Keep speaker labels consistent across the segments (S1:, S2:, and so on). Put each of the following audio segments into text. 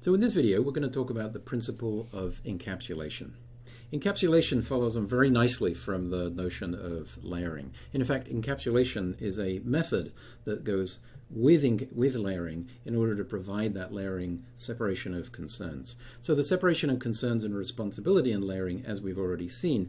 S1: So in this video, we're going to talk about the principle of encapsulation. Encapsulation follows on very nicely from the notion of layering. In fact, encapsulation is a method that goes with layering in order to provide that layering separation of concerns. So the separation of concerns and responsibility in layering, as we've already seen,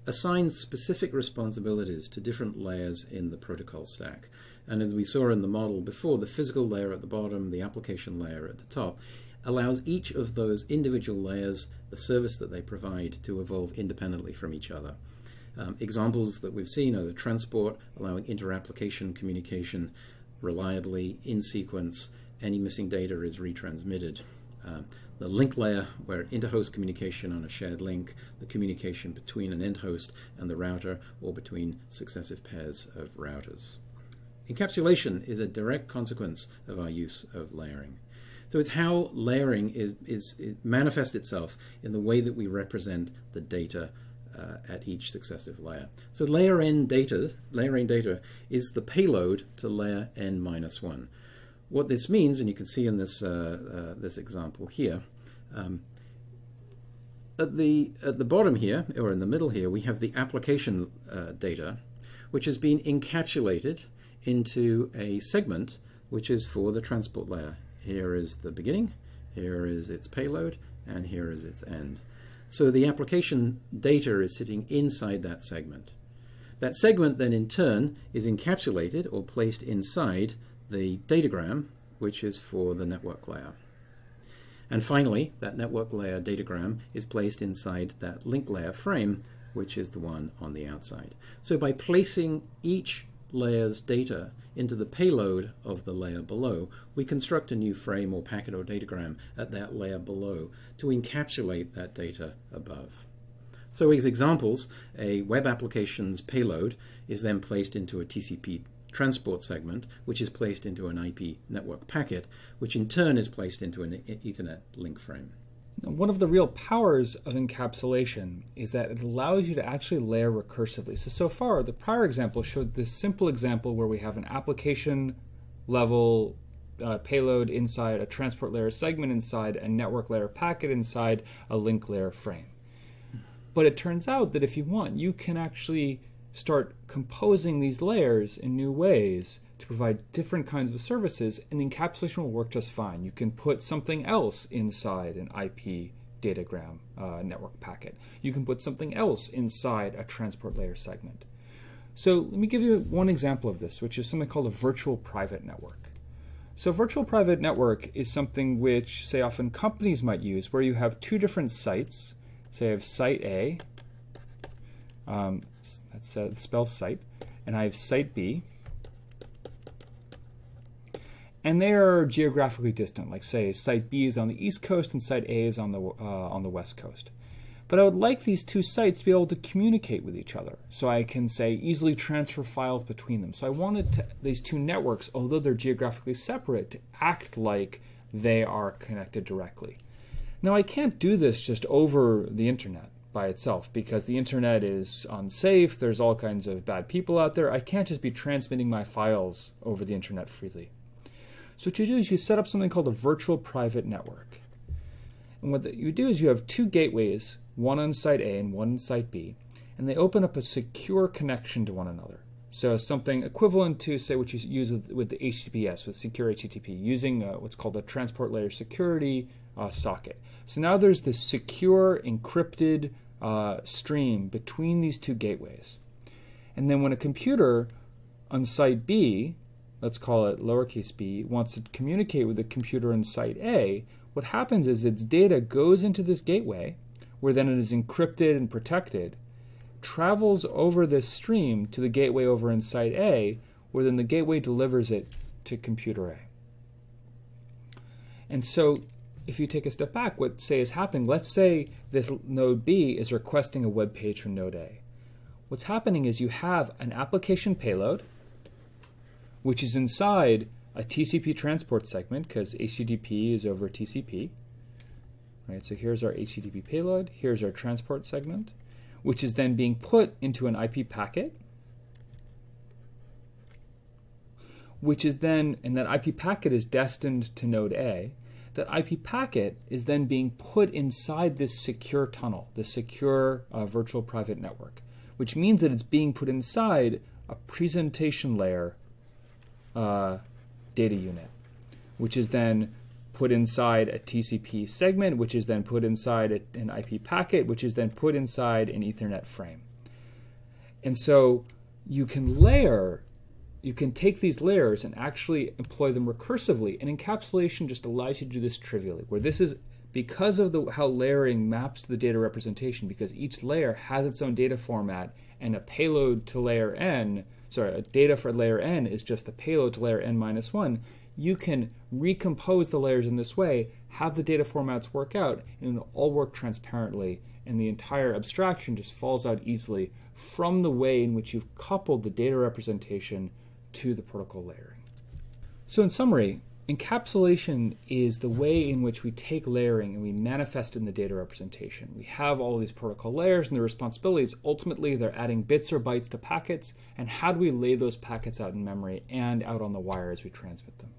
S1: assigns specific responsibilities to different layers in the protocol stack. And as we saw in the model before, the physical layer at the bottom, the application layer at the top, allows each of those individual layers, the service that they provide, to evolve independently from each other. Examples that we've seen are the transport, allowing inter-application communication reliably in sequence. Any missing data is retransmitted. The link layer, where inter-host communication on a shared link, the communication between an end host and the router, or between successive pairs of routers. Encapsulation is a direct consequence of our use of layering. So it's how layering it manifests itself in the way that we represent the data at each successive layer. So layering data is the payload to layer n-1. What this means, and you can see in this this example here, at the bottom here, or in the middle here, we have the application data, which has been encapsulated into a segment which is for the transport layer. Here is the beginning, here is its payload, and here is its end. So the application data is sitting inside that segment. That segment then in turn is encapsulated or placed inside the datagram, which is for the network layer. And finally, that network layer datagram is placed inside that link layer frame, which is the one on the outside. So by placing each layer's data into the payload of the layer below, we construct a new frame or packet or datagram at that layer below to encapsulate that data above. So as examples, a web application's payload is then placed into a TCP transport segment, which is placed into an IP network packet, which in turn is placed into an Ethernet link frame.
S2: One of the real powers of encapsulation is that it allows you to actually layer recursively. So far, the prior example showed this simple example where we have an application level payload inside a transport layer segment inside a network layer packet inside a link layer frame. But it turns out that if you want, you can actually start composing these layers in new ways to provide different kinds of services, and the encapsulation will work just fine. You can put something else inside an IP datagram network packet. You can put something else inside a transport layer segment. So let me give you one example of this, which is something called a virtual private network. So virtual private network is something which, say, often companies might use, where you have two different sites. Say I have site A, that spells site, and I have site B. And they are geographically distant. Like say, site B is on the East Coast and site A is on the West Coast. But I would like these two sites to be able to communicate with each other, so I can say easily transfer files between them. So I wanted these two networks, although they're geographically separate, to act like they are connected directly. Now I can't do this just over the internet by itself, because the internet is unsafe. There's all kinds of bad people out there. I can't just be transmitting my files over the internet freely. So what you do is you set up something called a virtual private network. And what you do is you have two gateways, one on site A and one on site B, and they open up a secure connection to one another. So something equivalent to, say, what you use with the HTTPS, with secure HTTP, using what's called a transport layer security socket. So now there's this secure, encrypted stream between these two gateways. And then when a computer on site B, let's call it lowercase b, wants to communicate with the computer in site A, what happens is its data goes into this gateway, where then it is encrypted and protected, travels over this stream to the gateway over in site A, where then the gateway delivers it to computer A. And so if you take a step back, what say is happening, let's say this node B is requesting a web page from node A. What's happening is you have an application payload, which is inside a TCP transport segment, because HTTP is over TCP. Right, so here's our HTTP payload, here's our transport segment, which is then being put into an IP packet, which is then, and that IP packet is destined to node A. that IP packet is then being put inside this secure tunnel, this secure virtual private network, which means that it's being put inside a presentation layer data unit, which is then put inside a TCP segment, which is then put inside an IP packet, which is then put inside an Ethernet frame. And so you can take these layers and actually employ them recursively, and encapsulation just allows you to do this trivially, where this is because of how layering maps to the data representation, because each layer has its own data format, and a payload to layer n, a data for layer n is just the payload to layer n-1, you can recompose the layers in this way, have the data formats work out, and it'll all work transparently, and the entire abstraction just falls out easily from the way in which you've coupled the data representation to the protocol layering. So in summary, encapsulation is the way in which we take layering and we manifest it in the data representation. We have all these protocol layers, and the responsibilities, ultimately they're adding bits or bytes to packets, and how do we lay those packets out in memory and out on the wire as we transmit them.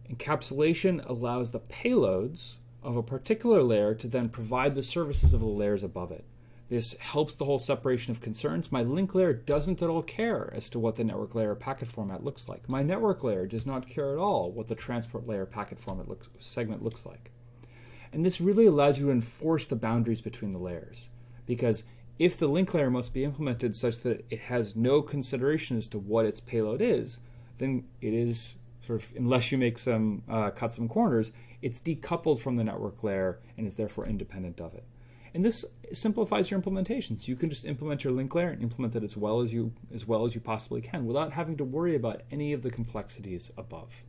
S2: Encapsulation allows the payloads of a particular layer to then provide the services of the layers above it. This helps the whole separation of concerns. My link layer doesn't at all care as to what the network layer packet format looks like. My network layer does not care at all what the transport layer packet format segment looks like. And this really allows you to enforce the boundaries between the layers, because if the link layer must be implemented such that it has no consideration as to what its payload is, then it is sort of, unless you make some cut some corners, it's decoupled from the network layer and is therefore independent of it. And this simplifies your implementations. You can just implement your link layer and implement it as well as you possibly can without having to worry about any of the complexities above.